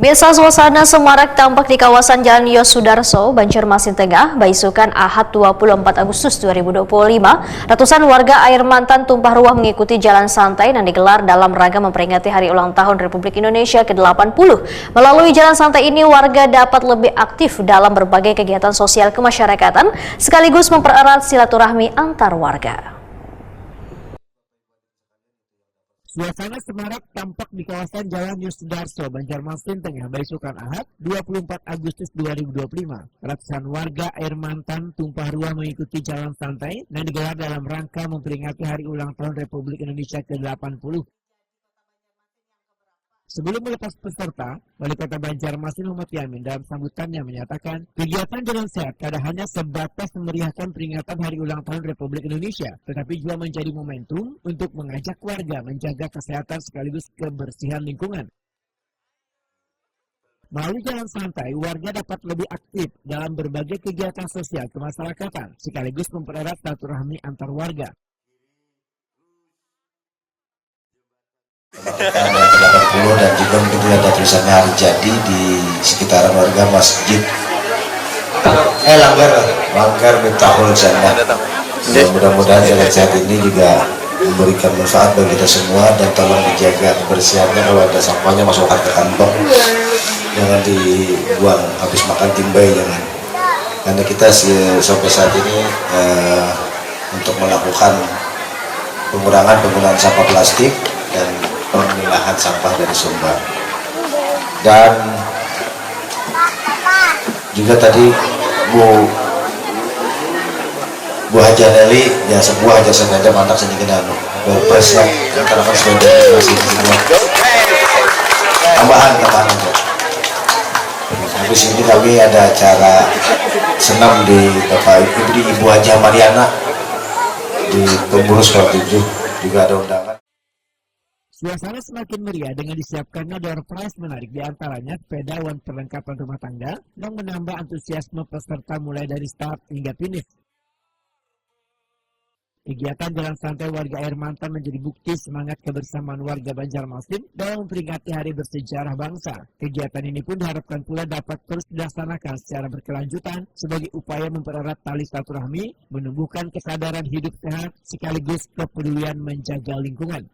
Biasa suasana semarak tampak di kawasan Jalan Yosudarso, Banjarmasin Tengah, Baisukan Ahad 24 Agustus 2025. Ratusan warga Air Mantan tumpah ruah mengikuti jalan santai yang digelar dalam rangka memperingati Hari Ulang Tahun Republik Indonesia ke-80. Melalui jalan santai ini, warga dapat lebih aktif dalam berbagai kegiatan sosial kemasyarakatan, sekaligus mempererat silaturahmi antar warga. Suasana semarak tampak di kawasan Jalan Yosudarso, Banjarmasin Tengah, Baisukan Ahad, 24 Agustus 2025. Ratusan warga Air Mantan tumpah ruah mengikuti jalan santai yang digelar dalam rangka memperingati Hari Ulang Tahun Republik Indonesia ke-80. Sebelum melepas peserta, Wali Kota Banjarmasin Muhammad Yamin dalam sambutannya menyatakan, kegiatan jalan sehat tidak hanya sebatas memeriahkan peringatan Hari Ulang Tahun Republik Indonesia, tetapi juga menjadi momentum untuk mengajak warga menjaga kesehatan sekaligus kebersihan lingkungan. Melalui jalan santai, warga dapat lebih aktif dalam berbagai kegiatan sosial kemasyarakatan, sekaligus mempererat silaturahmi antar warga. Ada 80 dan juga mungkin ada tulisannya hari jadi di sekitaran warga masjid Langgar Miftahul Jannah. Mudah-mudahan jalan sehat ini juga memberikan manfaat bagi kita semua, dan tolong dijaga kebersihannya. Kalau ada sampahnya masukkan ke kantong, jangan dibuang habis makan timbai, jangan. Karena kita sampai saat ini untuk melakukan pengurangan penggunaan sampah plastik dan pemilahan sampah dari sumber. Dan juga tadi Bu Haja Nelly, ya sebuah aja sengaja mantak sedikit berpres ya, karena kan sudah masih semua tambahan aja. Habis ini kami ada acara senam di Bapak Ibu Haja Mariana di Pengurus 7, juga ada undangan. Suasana semakin meriah dengan disiapkannya door prize menarik, diantaranya sepeda wan perlengkapan rumah tangga yang menambah antusiasme peserta mulai dari start hingga finish. Kegiatan jalan santai warga Air Mantan menjadi bukti semangat kebersamaan warga Banjarmasin dalam memperingati Hari Bersejarah Bangsa. Kegiatan ini pun diharapkan pula dapat terus dilaksanakan secara berkelanjutan sebagai upaya mempererat tali silaturahmi, menumbuhkan kesadaran hidup sehat sekaligus kepedulian menjaga lingkungan.